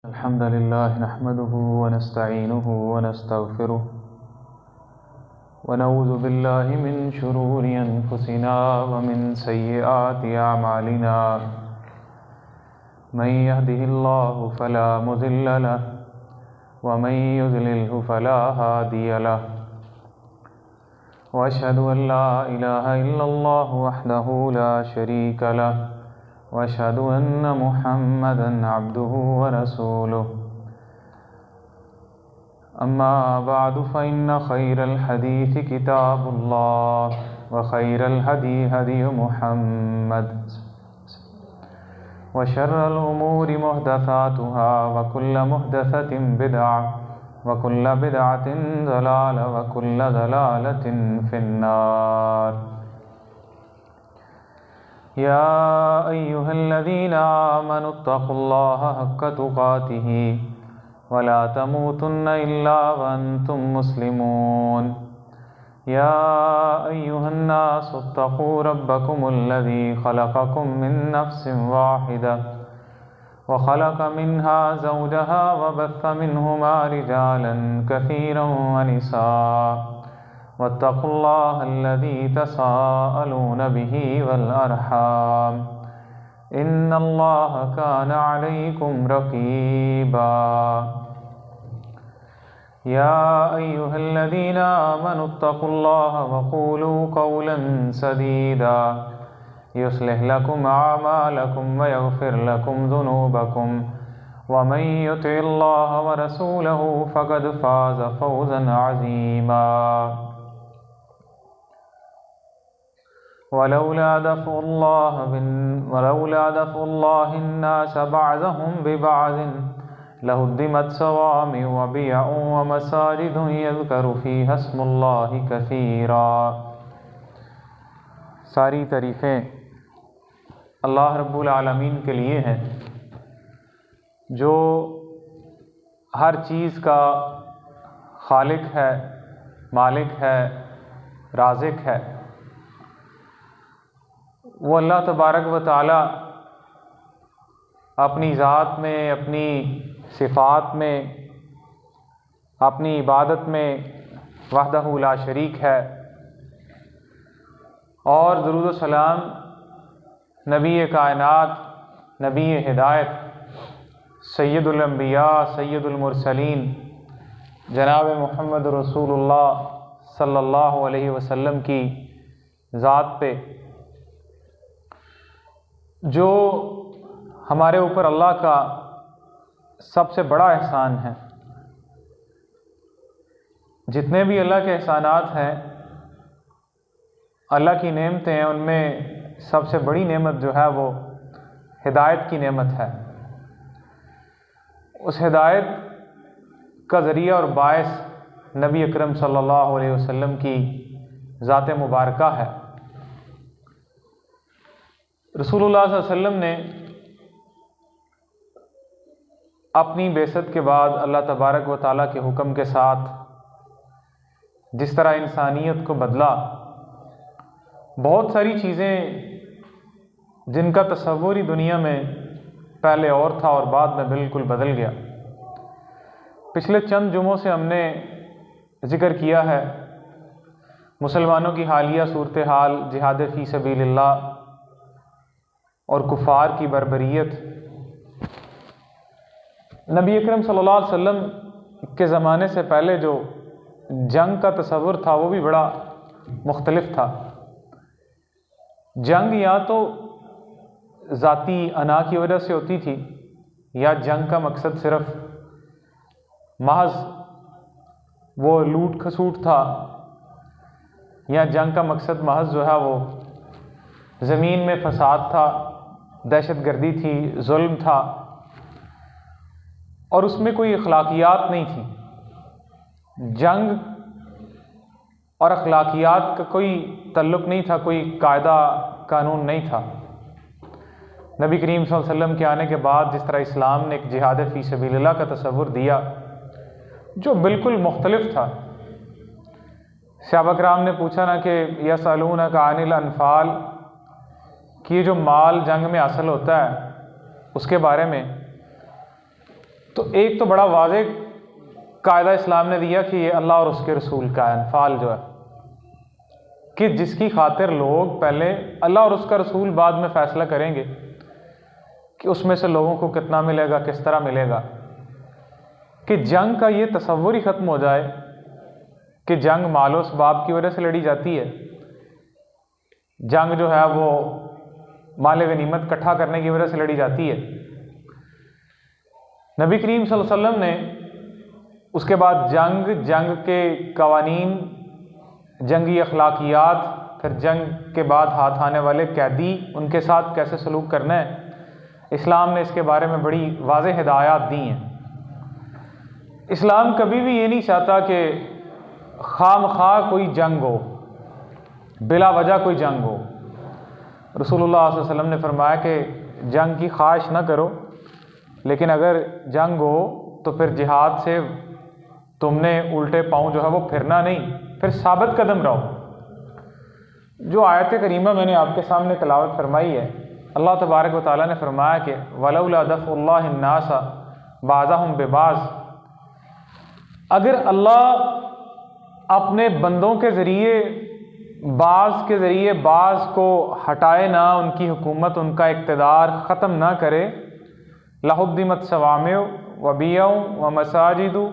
अल्हम्दुलिल्लाह नहमदुहु व नस्तईनुहु व नस्तगफिरुह व नऊज़ु बिल्लाहि मिन शुरूरि अनफुसिना व मिन सय्यिआति अमालिना मन यहदिहिल्लाहु फला मुज़िल्ल लहु व मन युज़लिल्हु फला हादिय लहु व अशहदु अन ला इलाहा इल्लल्लाहु वहदहु ला शरीका लहु वअशहदु अन्न मुहम्मदन अब्दुहु व रसूलुहु अम्मा बअदु फ़इन्न खैरल हदीस किताबुल्लाह व खैरल हदी हदी मुहम्मद व शर्रल उमूरि मुहदसातुहा व कुल्ल मुहदसतिन बिदअह व कुल्ल बिदअतिन ज़लालह व कुल्ल ज़लालतिन फिन्नार। या अय्युहल्लज़ीना आमनुत्तक़ुल्लाह हक़्क़ तुक़ातिही वला तमूतुन्न इल्ला व अंतुम मुस्लिमून। या अय्युहन्नासुत्तक़ू रब्बकुमुल्लज़ी ख़लक़कुम मिन नफ़्सिन वाहिदह व ख़लक़ मिन्हा ज़ौजहा व बस्स मिन्हुमा रिजालन कसीरन व निसाअ वत्तक़ुल्लाहल्लज़ी तसाअलून बिही वल अरहाम इन्नल्लाह कान अलैकुम रक़ीबा। या अय्युहल्लज़ीना आमनुत्तक़ुल्लाह व क़ूलू क़ौलन सदीदा युस्लिह लकुम अअमालकुम व यग़फ़िर लकुम ज़ुनूबकुम व मन युतिइल्लाह व रसूलहु फ़क़द फ़ाज़ फ़ौज़न अज़ीमा। वलौला दफ़्उल्लाहि अन्नास बअज़हुम बिबअज़िन लहुद्दिमत सवामिअ व बियअ व मसाजिदु यज़करु फ़ीहा इस्मुल्लाहि कसीरा। सारी तारीफ़ें अल्लाह रब्बुल आलमीन के लिए हैं जो हर चीज़ का खालिक है, मालिक है, राज़िक है। वो अल्लाह तबारक व तआला अपनी ज़ात में, अपनी सिफ़ात में, अपनी इबादत में वहदहु ला शरीक है और दुरूद व सलाम नबी कायनात, नबी हिदायत, सैयदुल अंबिया, सैयदुल मुरसलीन जनाब मुहम्मद रसूलुल्लाह सल्लल्लाहु अलैहि वसल्लम की ज़ात पे, जो हमारे ऊपर अल्लाह का सबसे बड़ा एहसान है। जितने भी अल्लाह के एहसानात हैं, अल्लाह की नेमतें हैं, उनमें सबसे बड़ी नेमत जो है वो हिदायत की नेमत है। उस हिदायत का ज़रिया और बायस नबी अकरम सल्लल्लाहु अलैहि वसल्लम की ज़ात मुबारका है। रसूलुल्लाह सल्लल्लाहु अलैहि वसल्लम ने अपनी बेसत के बाद अल्लाह तबारक व तआला के हुक्म के साथ जिस तरह इंसानियत को बदला, बहुत सारी चीज़ें जिनका तसव्वुर ही दुनिया में पहले और था और बाद में बिल्कुल बदल गया। पिछले चंद जुमों से हमने ज़िक्र किया है मुसलमानों की हालिया सूरत हाल, जिहाद फ़ी सबीलिल्लाह और कुफ़ार की बर्बरियत। नबी अकरम सल्लल्लाहु अलैहि वसल्लम के ज़माने से पहले जो जंग का तसव्वुर था वो भी बड़ा मुख्तलिफ था। जंग या तो ज़ाती अना की वजह से होती थी या जंग का मकसद सिर्फ महज वो लूट खसूट था, या जंग का मकसद महज जो है वो ज़मीन में फसाद था, दहशतगर्दी थी, जुल्म था और उसमें कोई अखलाकियात नहीं थी। जंग और अखलाकियात का कोई तल्लुक़ नहीं था, कोई कायदा कानून नहीं था। नबी करीम सल्लल्लाहु अलैहि वसल्लम के आने के बाद जिस तरह इस्लाम ने एक जिहाद फ़ी सबीलिल्लाह का तसव्वुर दिया जो बिल्कुल मुख्तलिफ था। सहाबा किराम ने पूछा ना कि यसअलूनका अनिल अनफाल, कि ये जो माल जंग में हासिल होता है उसके बारे में, तो एक तो बड़ा वाज़ेह कायदा इस्लाम ने दिया कि ये अल्लाह और उसके रसूल का अनफाल जो है, कि जिसकी खातिर लोग पहले, अल्लाह और उसका रसूल बाद में फ़ैसला करेंगे कि उसमें से लोगों को कितना मिलेगा, किस तरह मिलेगा, कि जंग का ये तसव्वुर ही ख़त्म हो जाए कि जंग मालो सबाब की वजह से लड़ी जाती है। जंग जो है वो माल गनीमत इकट्ठा करने की वजह से लड़ी जाती है। नबी करीम सल्लल्लाहु अलैहि वसल्लम ने उसके बाद जंग के कवानीन, जंगी अखलाकियात, फिर जंग के बाद हाथ आने वाले कैदी, उनके साथ कैसे सलूक करना है, इस्लाम ने इसके बारे में बड़ी वाज़ेह हिदायत दी हैं। इस्लाम कभी भी ये नहीं चाहता कि खामखा कोई जंग हो, बिला वजह कोई जंग हो। रसूलुल्लाह सल्लल्लाहु अलैहि वसल्लम ने फरमाया कि जंग की ख्वाहिश ना करो, लेकिन अगर जंग हो तो फिर जिहाद से तुमने उल्टे पाँव जो है वो फिरना नहीं, फिर साबित कदम रहो। जो आयत करीमा मैंने आपके सामने तिलावत फरमाई है, अल्लाह तबारक व तआला ने फरमाया कि वलौला दफ़उल्लाहि अन्नास बाज़हुम बिबाज़, अगर अल्लाह अपने बंदों के ज़रिए बाज़ को हटाए ना, उनकी हुकूमत, उनका इक़्तिदार ख़त्म ना करे, लहुद्दिमत सवामिउ व बियउ व मसाजिदु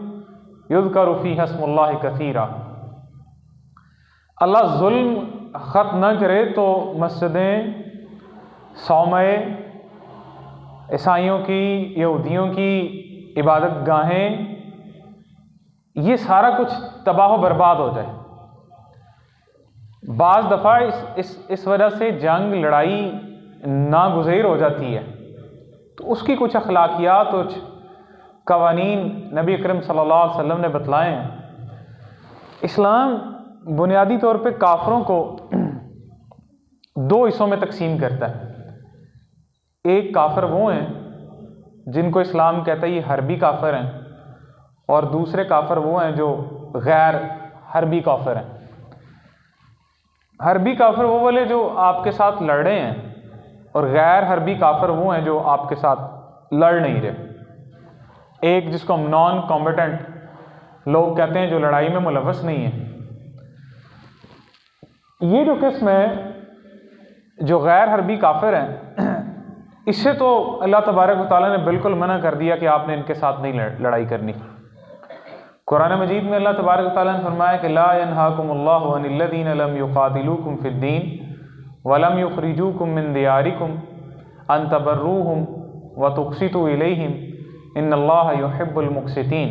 युज़करु फ़ीहा इस्मुल्लाहि कसीरा, अल्लाह जुल्म ख़त्म ना करे तो मस्जिदें, सौमे, ईसाइयों की, यहूदियों की इबादत गाहें, ये सारा कुछ तबाह बर्बाद हो जाए। बाज़ दफ़ा इस वजह से जंग, लड़ाई नागुज़ैर हो जाती है, तो उसकी कुछ अखलाकियात, कुछ कवानीन नबी अकरम सल्लल्लाहु अलैहि वसल्लम ने बतलाए हैं। इस्लाम बुनियादी तौर पे काफरों को दो हिस्सों में तकसीम करता है। एक काफिर वो हैं जिनको इस्लाम कहता है ये हरबी काफिर हैं, और दूसरे काफिर वो हैं जो गैर हरबी काफिर हैं। हरबी काफिर वो वाले जो आपके साथ लड़ रहे हैं, और गैर हरबी काफिर वो हैं जो आपके साथ लड़ नहीं रहे। एक जिसको हम नॉन कॉम्बेटेंट लोग कहते हैं, जो लड़ाई में मुलव्वस नहीं है। ये जो किस्म है जो गैर हरबी काफिर हैं, इससे तो अल्लाह तबारक व तआला ने बिल्कुल मना कर दिया कि आपने इनके साथ नहीं लड़ाई करनी। कुरान मजीद में अल्लाह तबारक व तआला ने फरमाया कि ला यनहाकुमुल्लाहु अनिल्लज़ीना लम युक़ातिलूकुम फ़िद्दीन व लम युख़रिजूकुम मिन दियारिकुम अन तबर्रूहुम व तुक़सितू इलैहिम इन्नल्लाहा युहिब्बुल मुक़सितीन।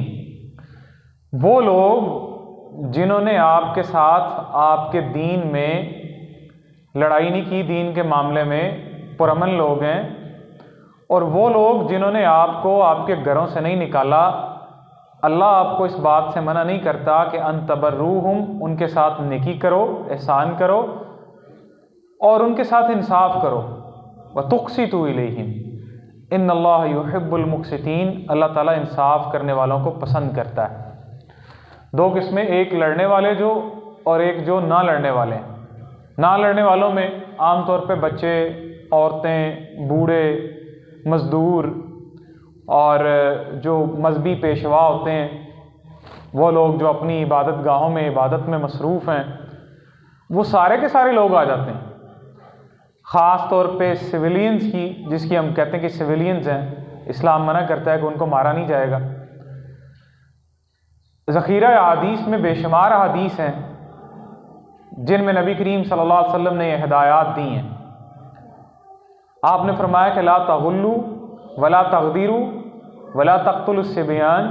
वो लोग जिन्होंने आपके साथ आपके दीन में लड़ाई नहीं की, दीन के मामले में पुरअमन लोग हैं, और वो लोग जिन्होंने आपको आपके घरों से नहीं निकाला, अल्लाह आपको इस बात से मना नहीं करता कि अन तबर्रूहुम, उनके साथ नेकी करो, एहसान करो और उनके साथ इंसाफ करो, व तुक़सितू इलैहिम इन्नल्लाहा युहिब्बुल मुक़सितीन, अल्लाह ताला इंसाफ करने वालों को पसंद करता है। दो किस्में, एक लड़ने वाले जो, और एक जो ना लड़ने वाले। ना लड़ने वालों में आमतौर पे बच्चे, औरतें, बूढ़े, मज़दूर और जो मजहबी पेशवा होते हैं, वो लोग जो अपनी इबादत गाहों में इबादत में मसरूफ़ हैं, वो सारे के सारे लोग आ जाते हैं। ख़ास तौर पे सिविलियंस की, जिसकी हम कहते हैं कि सिविलियंस हैं, इस्लाम मना करता है कि उनको मारा नहीं जाएगा। ज़ख़ीरा हदीस में बेशुमार हदीस हैं जिनमें नबी करीम सल्लल्लाहु अलैहि वसल्लम ने हिदायत दी हैं। आपने फरमाया कि ला तग़ुल्लू वला तग़दीरू वला तक़्तुलुस सिबियान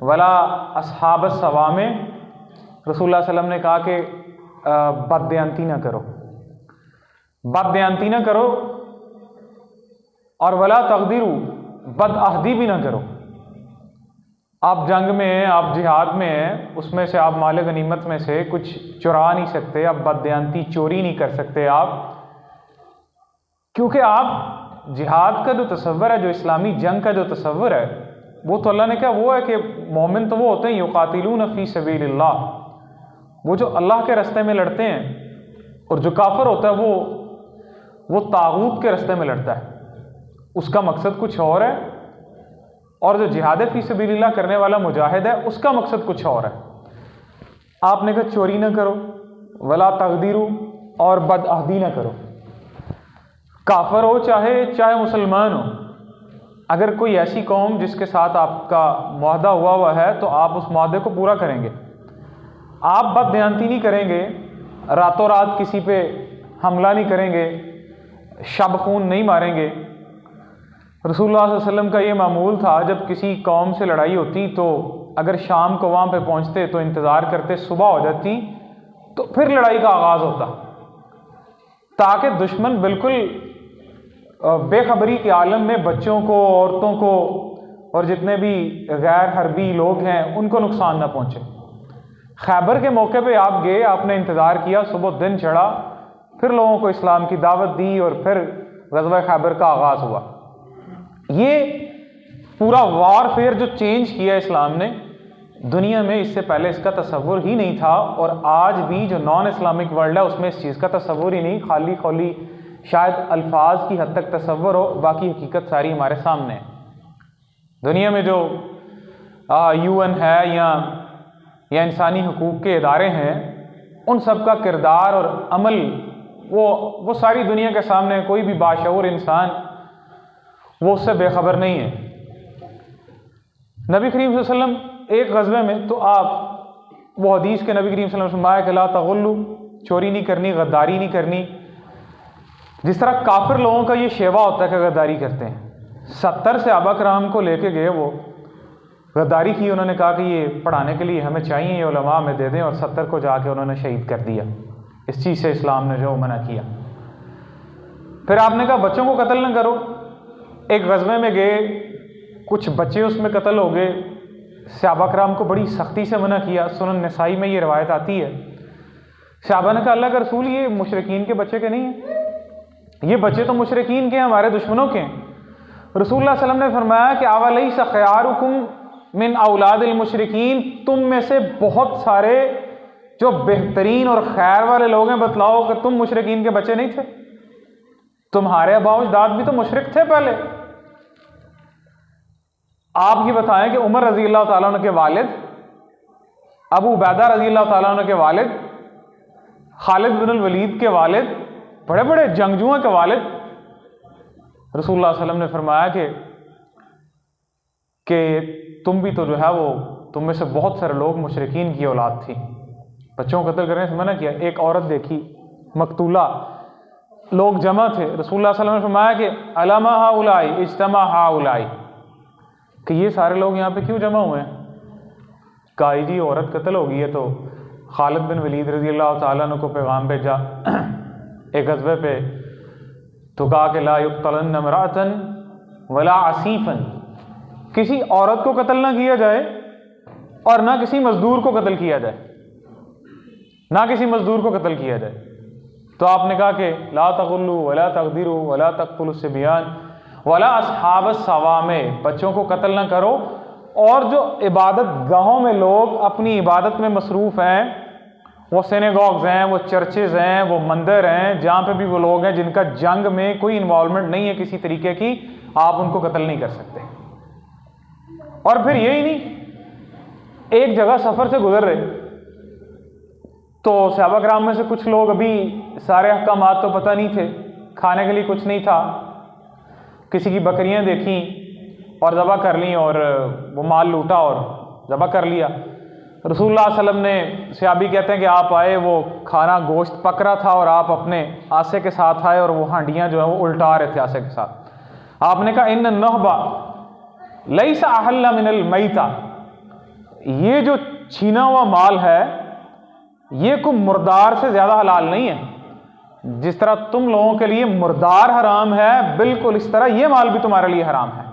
वला अस्हाबस सवामे। रसूलुल्लाह सल्लल्लाहु अलैहि वसल्लम ने कहा कि बददयांती ना करो, बददयांती ना करो, और वला तक़दीरू, बदअहदी भी ना करो। आप जंग में हैं, आप जिहाद में हैं, उसमें से आप माल गनीमत में से कुछ चुरा नहीं सकते, आप बददयांती, चोरी नहीं कर सकते आप, क्योंकि आप जिहाद का जो तसव्वुर है, जो इस्लामी जंग का जो तसव्वुर है, वो तो अल्लाह ने कहा वो है कि मोमिन तो वो होते हैं युक़ातिलून फ़ी सबीलिल्लाह, वो जो अल्लाह के रास्ते में लड़ते हैं, और जो काफिर होता है वो तागूत के रास्ते में लड़ता है, उसका मकसद कुछ और है और जो जिहाद फी सबीलिल्लाह करने वाला मुजाहिद है उसका मकसद कुछ और है। आपने कहा चोरी ना करो, वला तगदीरू, और बदअहदी ना करो। काफर हो चाहे मुसलमान हो, अगर कोई ऐसी कौम जिसके साथ आपका मुआहदा हुआ है तो आप उस मुआहदे को पूरा करेंगे। आप बददयांती नहीं करेंगे, रातों रात किसी पे हमला नहीं करेंगे, शब खून नहीं मारेंगे। रसूलुल्लाह सल्लल्लाहु अलैहि वसल्लम का ये मामूल था, जब किसी कौम से लड़ाई होती तो अगर शाम को वहाँ पे पहुँचते तो इंतज़ार करते, सुबह हो जाती तो फिर लड़ाई का आगाज़ होता, ताकि दुश्मन बिल्कुल बेखबरी के आलम में बच्चों को, औरतों को और जितने भी गैर हरबी लोग हैं उनको नुकसान ना पहुँचे। खैबर के मौके पे आप गए, आपने इंतज़ार किया, सुबह दिन चढ़ा, फिर लोगों को इस्लाम की दावत दी और फिर ग़ज़वा खैबर का आगाज़ हुआ। ये पूरा वारफेयर जो चेंज किया इस्लाम ने दुनिया में, इससे पहले इसका तसव्वुर ही नहीं था। और आज भी जो नॉन इस्लामिक वर्ल्ड है उसमें इस चीज़ का तसव्वुर ही नहीं, खाली खौली शायद अल्फाज की हद तक तसव्वुर हो, बाकी हकीकत सारी हमारे सामने है। दुनिया में जो UN है या इंसानी हकूक़ के इदारे हैं, उन सब का किरदार और अमल वो सारी दुनिया के सामने, कोई भी बाशऊर इंसान वो उससे बेखबर नहीं है। नबी करीम सल्लल्लाहु अलैहि वसल्लम एक ग़ज़वे में, तो आप वो हदीस के नबी करीम सल्लल्लाहु अलैहि वसल्लम के ला तग़ुल्लू, चोरी नहीं करनी, गद्दारी नहीं करनी। जिस तरह काफिर लोगों का ये शेवा होता है कि गद्दारी करते हैं, 70 सहाबा कराम को लेके गए, वो गद्दारी की, उन्होंने कहा कि ये पढ़ाने के लिए हमें चाहिए, ये उलमा हमें दे दें, और 70 को जाके उन्होंने शहीद कर दिया। इस चीज़ से इस्लाम ने जो मना किया। फिर आपने कहा बच्चों को कत्ल न करो। एक ग़ज़वे में गए, कुछ बच्चे उसमें कत्ल हो गए, सहाबा कराम को बड़ी सख्ती से मना किया। सुनन नसाई में ये रवायत आती है। सहाबा ने कहा अल्लाह का रसूल, ये मुशरिकीन के बच्चे के नहीं हैं, ये बच्चे तो मुशरिकीन के हैं, हमारे दुश्मनों के हैं। रसूलुल्लाह सल्लल्लाहु अलैहि वसल्लम ने फरमाया कि अवलैसा खयारुकुम मिन औलादिल मुशरिकीन, तुम में से बहुत सारे जो बेहतरीन और खैर वाले लोग हैं, बतलाओ कि तुम मुशरिकीन के बच्चे नहीं थे? तुम्हारे आबाओ अजदाद भी तो मुशरिक थे पहले। आप ये बताएं कि उमर रजी अल्लाह ताला अन्हु के वालिद, अबू उबैदा रजी अल्लाह ताला अन्हु के वालिद, खालिद बिन वलीद के वालिद, बड़े बड़े जंगजुओं के वालिद, रसूलुल्लाह सल्लल्लाहु अलैहि वसल्लम ने फरमाया कि तुम भी तो जो है वो, तुम में से बहुत सारे लोग मुशरिकीन की औलाद थी। बच्चों को कत्ल करने से मना किया। एक औरत देखी मकतूला, लोग जमा थे, रसूलुल्लाह सल्लल्लाहु अलैहि वसल्लम ने फरमाया कि अलामा हाउलाई इज्तमा हाउलाई, कि ये सारे लोग यहाँ पे क्यों जमा हुए हैं? कहा जी औरत कत्ल हो गई है, तो खालिद बिन वलीद रजी अल्लाह ताला अन्हु को पैगाम भेजा एक ग़ज़वे पे, तो कहा कि ला युक़्तलन इम्राअतन वला असीफन, किसी औरत को कत्ल ना किया जाए और ना किसी मजदूर को कत्ल किया जाए, ना किसी मजदूर को कत्ल किया जाए। तो आपने कहा कि ला तग़ुल्लू वला तग़दीरू वला तक़्तुलु सिबियान वला अस्हाब सवामे, बच्चों को कत्ल ना करो। और जो इबादत गाहों में लोग अपनी इबादत में मसरूफ़ हैं, वो सिनेगॉग्स हैं, वो चर्चेज़ हैं, वो मंदिर हैं, जहाँ पे भी वो लोग हैं जिनका जंग में कोई इन्वॉल्वमेंट नहीं है किसी तरीके की, आप उनको कत्ल नहीं कर सकते। और फिर यही नहीं, एक जगह सफ़र से गुजर रहे, तो सहाबा कराम में से कुछ लोग, अभी सारे अहकामात तो पता नहीं थे, खाने के लिए कुछ नहीं था, किसी की बकरियां देखी और ज़बह कर ली और वो माल लूटा और ज़बह कर लिया। रसूलुल्लाह सल्लल्लाहु अलैहि वसल्लम ने, सहाबी कहते हैं कि आप आए, वो खाना गोश्त पक रहा था और आप अपने आसे के साथ आए और वो हांडियाँ जो है वो उल्टा रहे थे आसे के साथ। आपने कहा इन्न नहबा लैसा अहल्ला मिनल मैता, ये जो छीना हुआ माल है ये कोई मुर्दार से ज़्यादा हलाल नहीं है। जिस तरह तुम लोगों के लिए मुर्दार हराम है, बिल्कुल इस तरह ये माल भी तुम्हारे लिए हराम है,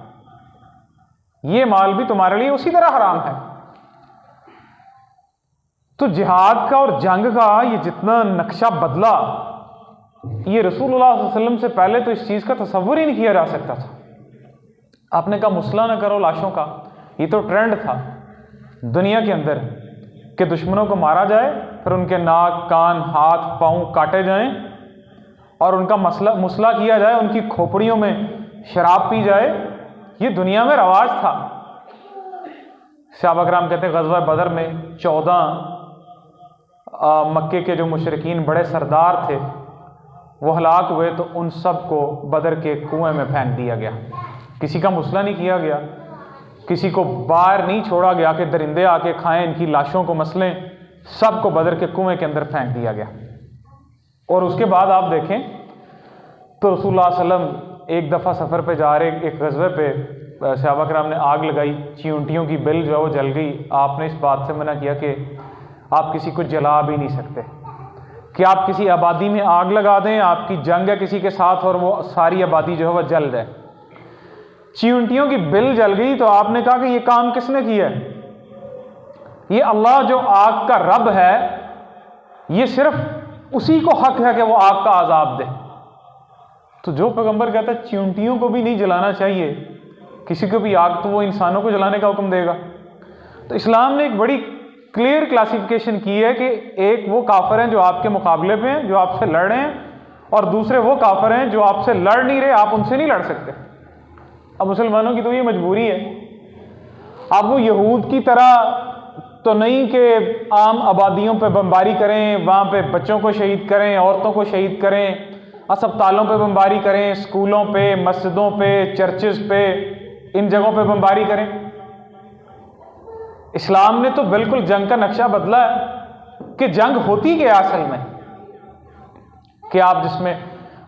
ये माल भी तुम्हारे लिए उसी तरह हराम है। तो जिहाद का और जंग का ये जितना नक्शा बदला, ये रसूलुल्लाह सल्लल्लाहु अलैहि वसल्लम से पहले तो इस चीज़ का तसव्वुर ही नहीं किया जा सकता था। आपने कहा मुसला ना करो लाशों का, ये तो ट्रेंड था दुनिया के अंदर कि दुश्मनों को मारा जाए, फिर उनके नाक, कान, हाथ, पाँव काटे जाएं और उनका मुसला किया जाए, उनकी खोपड़ियों में शराब पी जाए। ये दुनिया में रवाज था। सहाबा कराम कहते हैं ग़ज़वा बदर में 14 मक्के के जो मुशरिकीन बड़े सरदार थे वो हलाक हुए, तो उन सब को बदर के कुएं में फेंक दिया गया। किसी का मुसला नहीं किया गया, किसी को बाहर नहीं छोड़ा गया कि दरिंदे आके खाएं, इनकी लाशों को मसलें, सबको बदर के कुएं के अंदर फेंक दिया गया। और उसके बाद आप देखें तो रसूलुल्लाह सल्लल्लाहु अलैहि वसल्लम एक दफ़ा सफ़र पे जा रहे, एक ग़ज़वे पे सहाबा कराम ने आग लगाई, चींटियों की बिल जो है वो जल गई। आपने इस बात से मना किया कि आप किसी को जला भी नहीं सकते, कि आप किसी आबादी में आग लगा दें, आपकी जंग है किसी के साथ और वो सारी आबादी जो है वह जल जाए। चींटियों की बिल जल गई तो आपने कहा कि ये काम किसने किया है? ये अल्लाह जो आग का रब है, ये सिर्फ उसी को हक है कि वो आग का आज़ाब दे। तो जो पैगंबर कहता है चींटियों को भी नहीं जलाना चाहिए, किसी को भी आग, तो वो इंसानों को जलाने का हुक्म देगा। तो इस्लाम ने एक बड़ी क्लियर क्लासिफिकेशन की है कि एक वो काफिर हैं जो आपके मुकाबले पे हैं, जो आपसे लड़ रहे हैं, और दूसरे वो काफिर हैं जो आपसे लड़ नहीं रहे, आप उनसे नहीं लड़ सकते। अब मुसलमानों की तो ये मजबूरी है, आप वो यहूद की तरह तो नहीं कि आम आबादियों पे बमबारी करें, वहाँ पे बच्चों को शहीद करें, औरतों को शहीद करें, अस्पतालों पे बमबारी करें, स्कूलों पे, मस्जिदों पे, चर्चेस पे, इन जगहों पे बमबारी करें। इस्लाम ने तो बिल्कुल जंग का नक्शा बदला है कि जंग होती क्या असल में, कि आप जिसमें,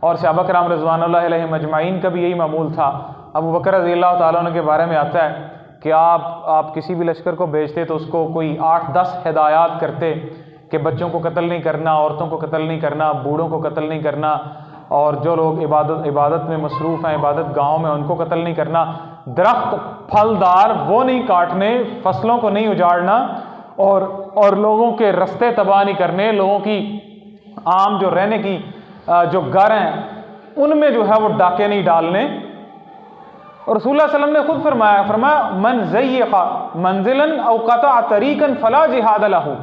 और सहाबा कराम रिज़वानुल्लाह अलैहिम अजमाइन का भी यही मामूल था। अबू बकर रज़ियल्लाहु ताला अन्हु के बारे में आता है कि आप किसी भी लश्कर को भेजते तो उसको कोई 8-10 हिदायत करते कि बच्चों को कत्ल नहीं करना, औरतों को कत्ल नहीं करना, बूढ़ों को कत्ल नहीं करना, और जो लोग इबादत में मसरूफ़ हैं, इबादत गाँव में, उनको कत्ल नहीं करना, दरख्त फलदार वो नहीं काटने, फसलों को नहीं उजाड़ना, और लोगों के रास्ते तबाह नहीं करने, लोगों की आम जो रहने की जो घर हैं उनमें जो है वो डाके नहीं डालने। और रसूलुल्लाह सल्लल्लाहु अलैहि वसल्लम ने खुद फरमाया मन ज़य्यक़ा मंज़िलन औ क़तअ तरीक़न फ़ला जिहाद लहू,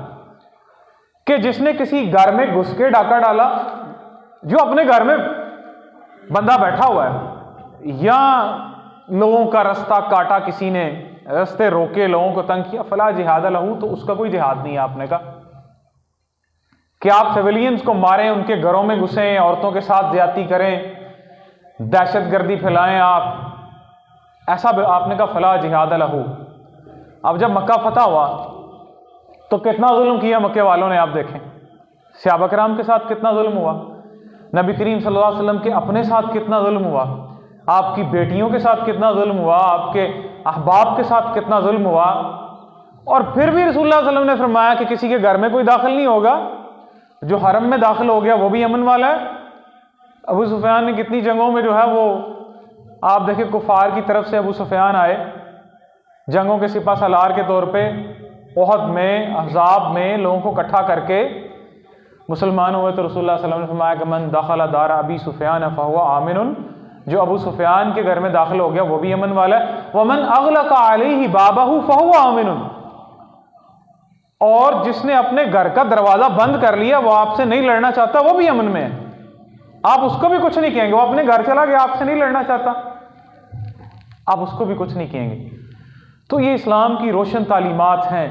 कि जिसने किसी घर में घुस के डाका डाला, जो अपने घर में बंदा बैठा हुआ है, या लोगों का रास्ता काटा, किसी ने रास्ते रोके, लोगों को तंग किया, फ़ला जिहाद लहू, तो उसका कोई जिहाद नहीं है। आपने कहा कि आप सिविलियंस को मारें, उनके घरों में घुसें, औरतों के साथ ज्यादती करें, दहशतगर्दी फैलाएं, आप ऐसा आपने कहा फ़ला जिहाद लहू। अब जब मक्का फतह हुआ तो कितना जुल्म किया मक्के वालों ने, आप देखें सहाबा कराम के साथ कितना जुल्म हुआ, नबी करीम सल्लल्लाहु अलैहि वसल्लम के अपने साथ कितना जुल्म हुआ, आपकी बेटियों के साथ कितना जुल्म हुआ, आपके अहबाब के साथ कितना जुल्म हुआ। और फिर भी रसूलुल्लाह सल्लल्लाहु अलैहि वसल्लम ने फरमाया कि किसी के घर में कोई दाखिल नहीं होगा, जो हरम में दाखिल हो गया वो भी अमन वाला है। अबू सुफियान ने कितनी जंगों में जो है वो, आप देखिए कुफार की तरफ से अबू सुफियान आए जंगों के सिपा सलार के तौर पे, ओहद में, अहज़ाब में लोगों को इकट्ठा करके मुसलमान हुए। तो रसूलुल्लाह सल्लल्लाहु अलैहि वसल्लम ने फरमाया कि मन दखल दार अबी सुफियान फहुवा आमिनुन, जो अबू सुफियान के घर में दाखिल हो गया वो भी अमन वाला है। वमन अग़लक़ अलैहि बाबहु फहुवा आमिनुन, और जिसने अपने घर का दरवाजा बंद कर लिया, वो आपसे नहीं लड़ना चाहता, वो भी अमन में है। आप उसको भी कुछ नहीं कहेंगे, वो अपने घर चला गया, आपसे नहीं लड़ना चाहता, आप उसको भी कुछ नहीं कहेंगे। तो ये इस्लाम की रोशन तालीमात हैं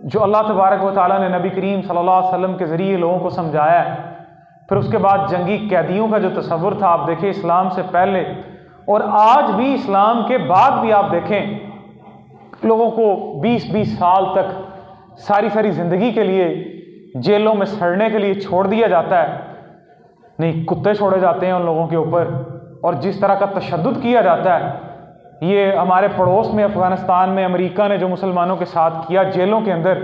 जो अल्लाह तबारक व तआला ने नबी करीम सल्लल्लाहु अलैहि वसल्लम के ज़रिए लोगों को समझाया है। फिर उसके बाद जंगी कैदियों का जो तसव्वुर था, आप देखें इस्लाम से पहले और आज भी, इस्लाम के बाद भी आप देखें लोगों को 20-20 साल तक सारी ज़िंदगी के लिए जेलों में सड़ने के लिए छोड़ दिया जाता है। नहीं, कुत्ते छोड़े जाते हैं उन लोगों के ऊपर, और जिस तरह का तशद्दुद किया जाता है, ये हमारे पड़ोस में अफ़गानिस्तान में अमेरिका ने जो मुसलमानों के साथ किया जेलों के अंदर,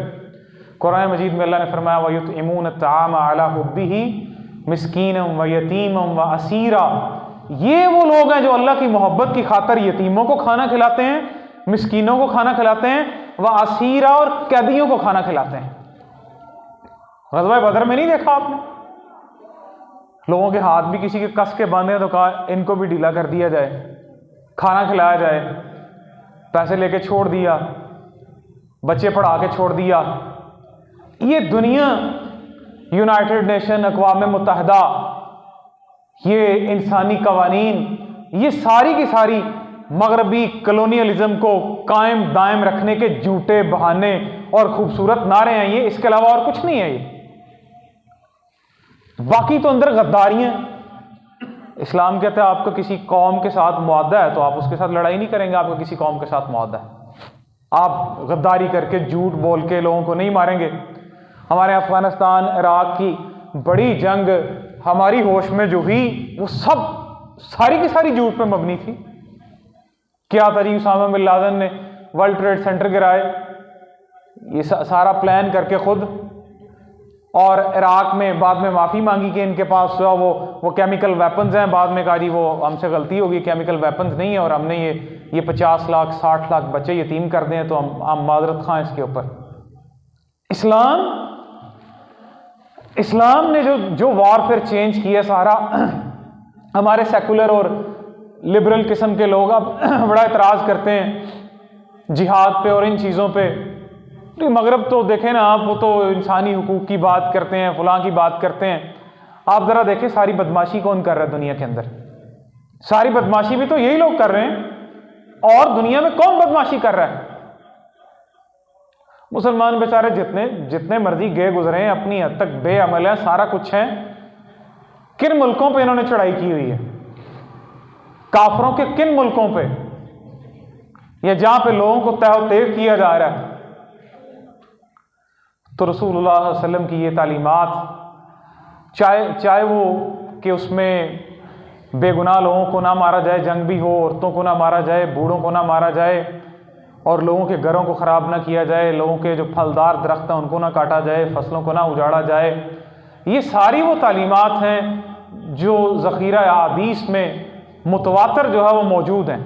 कुरान मजीद में अल्लाह ने फरमाया वयुतइमून अत्ताम अला हुब्बिही मिस्कीनम व यतीमम व असीरा। ये वो लोग हैं जो अल्लाह की मोहब्बत की खातर यतीमों को खाना खिलाते हैं, मिस्कीनों को खाना खिलाते हैं, व असीरा और कैदियों को खाना खिलाते हैं। ग़ज़वा बदर में नहीं देखा आपने, लोगों के हाथ भी किसी के कस के बांधे तो कहा इनको भी ढीला कर दिया जाए, खाना खिलाया जाए, पैसे लेके छोड़ दिया, बच्चे पढ़ा के छोड़ दिया। ये दुनिया, यूनाइटेड नेशन, अक़वाम मुत्तहिदा, ये इंसानी कवानीन, ये सारी की सारी मगरबी कलोनियलिज्म को कायम दायम रखने के झूठे बहाने और खूबसूरत नारे हैं ये, इसके अलावा और कुछ नहीं है ये। बाकी तो अंदर गद्दारियां। इस्लाम कहता है आपका किसी कौम के साथ मुआहदा है तो आप उसके साथ लड़ाई नहीं करेंगे, आपका किसी कौम के साथ मुआहदा है, आप गद्दारी करके झूठ बोल के लोगों को नहीं मारेंगे। हमारे अफगानिस्तान इराक की बड़ी जंग हमारी होश में जो हुई वो सब सारी की सारी झूठ पे मबनी थी। क्या था जी, उसामा बिन लादेन ने वर्ल्ड ट्रेड सेंटर गिराए, ये सारा प्लान करके खुद, और इराक में बाद में माफ़ी मांगी कि इनके पास वो केमिकल वेपन्स हैं। बाद में कहा जी वो हमसे गलती होगी, केमिकल वेपन्स नहीं है और हमने ये 50 लाख 60 लाख बच्चे यतीम कर दें तो हम माजरत खां इसके ऊपर। इस्लाम ने जो वॉरफेयर चेंज किया सारा, हमारे सेकुलर और लिबरल किस्म के लोग अब बड़ा इतराज़ करते हैं जिहाद पे और इन चीज़ों पे। तो मगरब तो देखें ना आप, वो तो इंसानी हुकूक की बात करते हैं, फलां की बात करते हैं। आप ज़रा देखें सारी बदमाशी कौन कर रहा है दुनिया के अंदर? सारी बदमाशी भी तो यही लोग कर रहे हैं। और दुनिया में कौन बदमाशी कर रहा है? मुसलमान बेचारे जितने मर्जी गए गुजरे हैं, अपनी हद तक बेअमल है, सारा कुछ है। किन मुल्कों पे इन्होंने चढ़ाई की हुई है? काफरों के किन मुल्कों पे? या जहां पे लोगों को तहत किया जा रहा है। तो रसूलुल्लाह सल्लल्लाहु अलैहि वसल्लम की ये तालीमात, चाहे वो कि उसमें बेगुनाह लोगों को ना मारा जाए, जंग भी हो, औरतों को ना मारा जाए, बूढ़ों को ना मारा जाए, और लोगों के घरों को ख़राब ना किया जाए, लोगों के जो फलदार दरख्त हैं उनको ना काटा जाए, फसलों को ना उजाड़ा जाए, ये सारी वो तालीमात हैं जो ज़ख़ीरा अहादीस में मुतवातर जो है वो मौजूद हैं,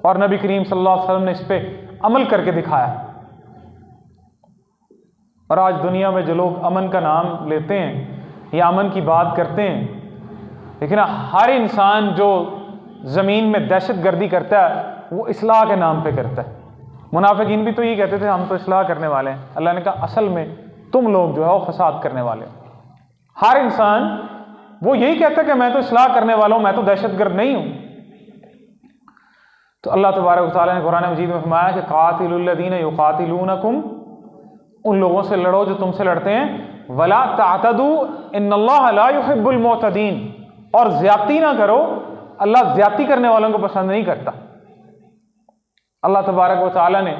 और नबी करीम सल्लल्लाहु अलैहि वसल्लम ने इस पर अमल करके दिखाया। और आज दुनिया में जो लोग अमन का नाम लेते हैं या अमन की बात करते हैं, लेकिन हर इंसान जो ज़मीन में दहशत गर्दी करता है वो इस्लाह के नाम पे करता है। मुनाफिकीन भी तो यही कहते थे हम तो इस्लाह करने वाले हैं। अल्लाह ने कहा असल में तुम लोग जो है वो फसाद करने वाले हो। हर इंसान वो यही कहता है कि मैं तो इस्लाह करने वाला हूँ, मैं तो दहशतगर्द नहीं हूँ। तो अल्लाह तबारक व तआला ने कुरान मजीद में फरमाया कि कातिलुल लज़ीना युकातिलूनकुम, उन लोगों से लड़ो जो तुमसे लड़ते हैं, वला तातदू इन्नल्लाह ला युहिब्बुल मुअतदीन, और ज्यादती ना करो, अल्लाह ज्यादती करने वालों को पसंद नहीं करता। अल्लाह तबारक व तआला ने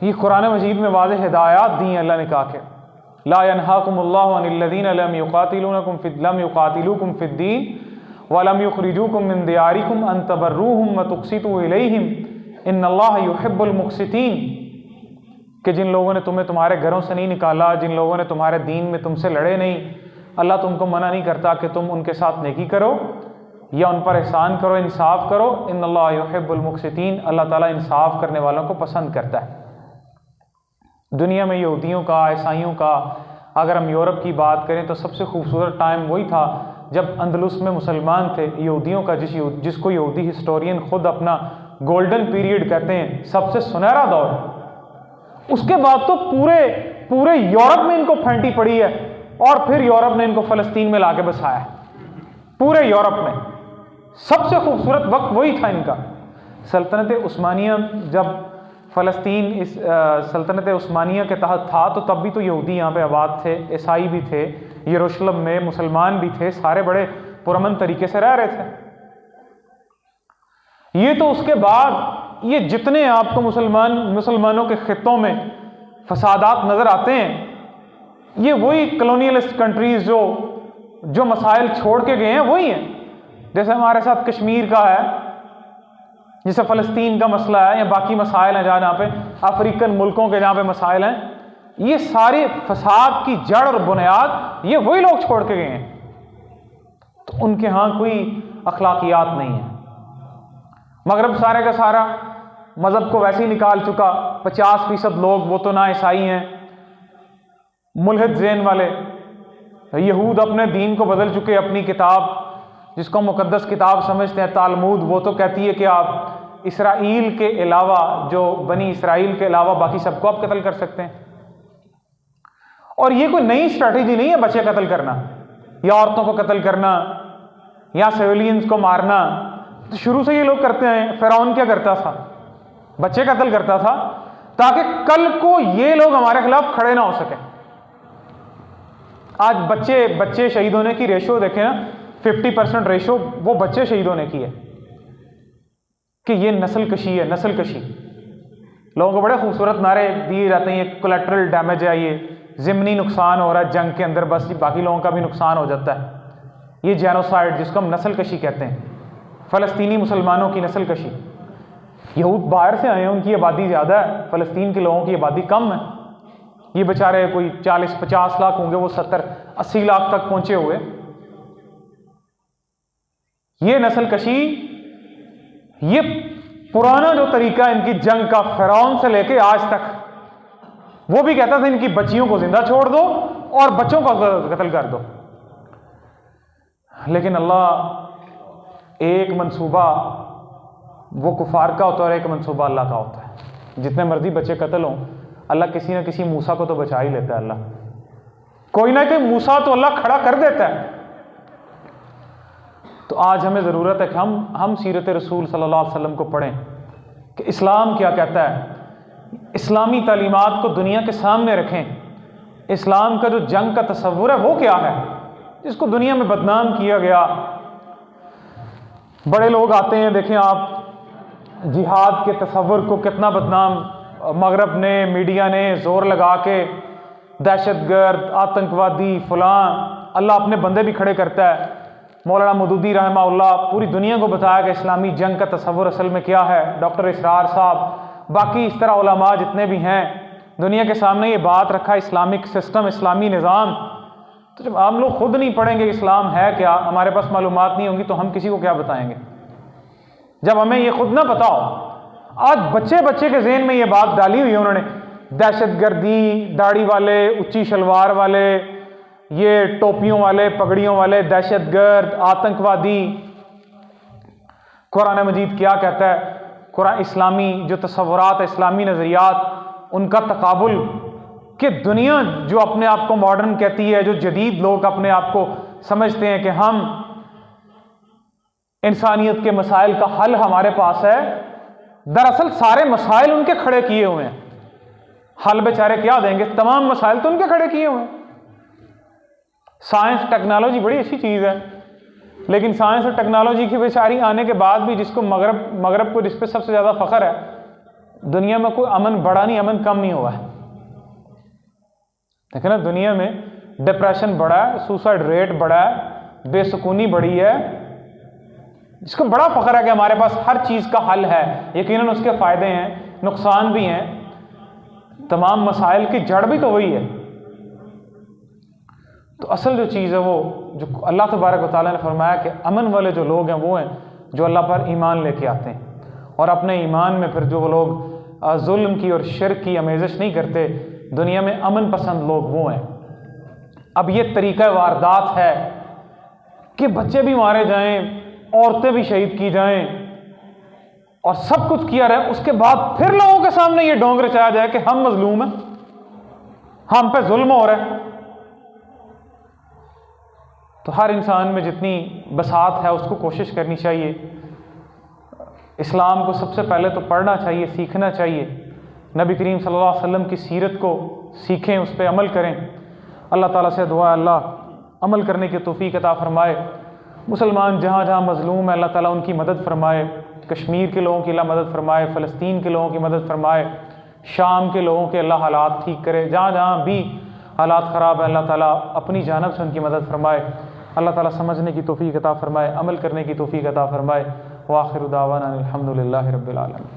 ये कुरान मजीद में वाज़ेह हिदायत दी हैं। अल्लाह ने कहा कि ला यनहाकुमुल्लाहु अनिल लज़ीना लम युकातिलूकुम फिद्दीन व लम युखरिजूकुम मिन दियारिकुम अन तबर्रूहुम व तुक़सितू इलैहिम इन्नल्लाह युहिब्बुल मुक़सितीन, कि जिन लोगों ने तुम्हें तुम्हारे घरों से नहीं निकाला, जिन लोगों ने तुम्हारे दीन में तुमसे लड़े नहीं, अल्लाह तुमको मना नहीं करता कि तुम उनके साथ नेकी करो या उन पर एहसान करो, इंसाफ करो। इन्नल्लाह युहिब्बुल मुक़सितीन, अल्लाह ताला इंसाफ करने वालों को पसंद करता है। दुनिया में यहूदियों का, ईसाइयों का, अगर हम यूरोप की बात करें तो सबसे खूबसूरत टाइम वही था जब अंदलुस में मुसलमान थे। यहूदियों का जिसको यहूदी हिस्टोरियन खुद अपना गोल्डन पीरियड कहते हैं, सबसे सुनहरा दौर। उसके बाद तो पूरे यूरोप में इनको फेंटी पड़ी है, और फिर यूरोप ने इनको फ़लस्तीन में लाके बसाया। पूरे यूरोप में सबसे खूबसूरत वक्त वही था इनका। सल्तनत उस्मानिया जब फ़लस्तीन इस सल्तनत उस्मानिया के तहत था तो तब भी तो यहूदी यहाँ पे आबाद थे, ईसाई भी थे, यरूशलेम में मुसलमान भी थे, सारे बड़े पुरअमन तरीके से रह रहे थे। ये तो उसके बाद ये जितने आपको मुसलमानों के खित्तों में फसादात नज़र आते हैं, ये वही कलोनियलिस्ट कंट्रीज़ जो मसाइल छोड़ के गए हैं वही हैं। जैसे हमारे साथ कश्मीर का है, जैसे फ़लस्तीन का मसला है, या बाकी मसाइल हैं जहाँ पे अफ्रीकन मुल्कों के जहाँ पे मसाइल हैं, ये सारे फसाद की जड़ और बुनियाद ये वही लोग छोड़ के गए हैं। तो उनके यहाँ कोई अखलाकियात नहीं है। मगरब सारे का सारा मज़हब को वैसे ही निकाल चुका। 50% लोग वो तो ना ईसाई हैं, मुल्हिद ज़हन वाले। यहूद अपने दीन को बदल चुके। अपनी किताब जिसको मुकद्दस किताब समझते हैं, तालमूद, वो तो कहती है कि आप इसराइल के अलावा, जो बनी इसराइल के अलावा बाकी सबको आप कत्ल कर सकते हैं। और ये कोई नई स्ट्रैटेजी नहीं है बच्चे कत्ल करना या औरतों को कत्ल करना या सिविलियंस को मारना। तो शुरू से ये लोग करते हैं। फिरौन क्या करता था? बच्चे कत्ल करता था ताकि कल को ये लोग हमारे खिलाफ खड़े ना हो सके। आज बच्चे शहीद होने की रेशो देखें ना, 50% रेशो वो बच्चे शहीद होने की है कि ये नस्ल कशी है, नस्ल कशी। लोगों को बड़े खूबसूरत नारे दिए जाते हैं, ये कोलेटरल डैमेज है, ये ज़िमनी नुकसान हो रहा है जंग के अंदर, बस बाकी लोगों का भी नुकसान हो जाता है। ये जेनोसाइड जिसको हम नस्ल कशी कहते हैं, फ़लस्तीनी मुसलमानों की नस्ल कशी। यहूद बाहर से आए हैं, उनकी आबादी ज़्यादा है, फ़लस्तीन के लोगों की आबादी कम है। ये बेचारे कोई 40-50 लाख होंगे, वो 70-80 लाख तक पहुंचे हुए। ये नस्ल कशी, ये पुराना जो तरीका इनकी जंग का, फिरौन से लेके आज तक, वो भी कहता था इनकी बच्चियों को जिंदा छोड़ दो और बच्चों को कत्ल कर दो। लेकिन अल्लाह, एक मंसूबा वो कुफार का होता है और एक मंसूबा अल्लाह का होता है। जितने मर्जी बच्चे कत्ल हों, अल्लाह किसी ना किसी मूसा को तो बचा ही लेता है। अल्लाह कोई ना कोई मूसा तो अल्लाह खड़ा कर देता है। तो आज हमें ज़रूरत है कि हम सीरत रसूल सल्लल्लाहु अलैहि वसल्लम को पढ़ें कि इस्लाम क्या कहता है, इस्लामी तालीमात को दुनिया के सामने रखें। इस्लाम का जो जंग का तसव्वुर है वो क्या है, जिसको दुनिया में बदनाम किया गया। बड़े लोग आते हैं, देखें आप, जिहाद के तसव्वुर को कितना बदनाम मगरब ने, मीडिया ने जोर लगा के दहशतगर्द, आतंकवादी, फलां। अल्लाह अपने बंदे भी खड़े करता है। मौलाना मौदूदी रहमहुल्लाह पूरी दुनिया को बताया कि इस्लामी जंग का तसव्वुर असल में क्या है। डॉक्टर इसरार साहब, बाकी इस तरह उलमा जितने भी हैं, दुनिया के सामने ये बात रखा, इस्लामिक सिस्टम, इस्लामी निज़ाम। तो जब हम लोग खुद नहीं पढ़ेंगे इस्लाम है क्या, हमारे पास मालूमात नहीं होंगी, तो हम किसी को क्या बताएंगे जब हमें ये खुद ना पता हो। आज बच्चे के ज़हन में ये बात डाली हुई है उन्होंने, दहशतगर्दी, दाढ़ी वाले, उच्ची शलवार वाले, ये टोपियों वाले, पगड़ियों वाले, दहशतगर्द, आतंकवादी। कुरान मजीद क्या कहता है? कुरान इस्लामी जो तसव्वुरात, इस्लामी नज़रियात, उनका तकाबुल कि दुनिया जो अपने आप को मॉडर्न कहती है, जो जदीद लोग अपने आप को समझते हैं कि हम इंसानियत के मसाइल का हल हमारे पास है, दरअसल सारे मसाइल उनके खड़े किए हुए हैं। हल बेचारे क्या देंगे, तमाम मसाइल तो उनके खड़े किए हुए हैं। साइंस टेक्नोलॉजी बड़ी अच्छी चीज़ है, लेकिन साइंस और टेक्नोलॉजी की बेचारी आने के बाद भी जिसको मगरब को जिस पे सबसे ज़्यादा फ़ख्र है, दुनिया में कोई अमन बढ़ा नहीं, अमन कम नहीं हुआ है। देखें ना, दुनिया में डिप्रेशन बढ़ा है, सुसाइड रेट बढ़ा है, बेसुकूनी बढ़ी है। जिसको बड़ा फ़ख्र है कि हमारे पास हर चीज़ का हल है। यकीनन उसके फ़ायदे हैं, नुकसान भी हैं, तमाम मसाइल की जड़ भी तो वही है। तो असल जो चीज़ है वो जो अल्लाह तबारक व तआला ने फरमाया कि अमन वाले जो लोग हैं वो हैं जो अल्लाह पर ईमान लेके आते हैं और अपने ईमान में फिर जो वो लोग जुल्म की और शिर्क की आमेज़श नहीं करते, दुनिया में अमन पसंद लोग वो हैं। अब ये तरीक़ा वारदात है कि बच्चे भी मारे जाएं, औरतें भी शहीद की जाएं और सब कुछ किया रहे, उसके बाद फिर लोगों के सामने ये ढोंग रचाया जाए कि हम मजलूम हैं, हम पे जुल्म हो रहा है। तो हर इंसान में जितनी बसात है उसको कोशिश करनी चाहिए, इस्लाम को सबसे पहले तो पढ़ना चाहिए, सीखना चाहिए, नबी करीम सल्लल्लाहु अलैहि वसल्लम की सीरत को सीखें, उस पर अमल करें। अल्लाह ताला से दुआ, अल्लाह अमल करने की तौफीक अता फरमाए। मुसलमान जहाँ जहाँ मज़लूम है अल्लाह ताला उनकी मदद फरमाए। कश्मीर के लोगों की अल्लाह मदद फरमाए, फ़लस्तीन के लोगों की मदद फरमाए, शाम के लोगों के अल्लाह हालात ठीक करे। जहाँ जहाँ भी हालात ख़राब है अल्लाह ताला अपनी जानिब से उनकी मदद फरमाए। अल्लाह ताला समझने की तौफीक अता फरमाए, अमल करने की तौफीक अता फरमाए। व आखिरु दावाना अनिल हम्दुलिल्लाहि रब्बिल आलमीन।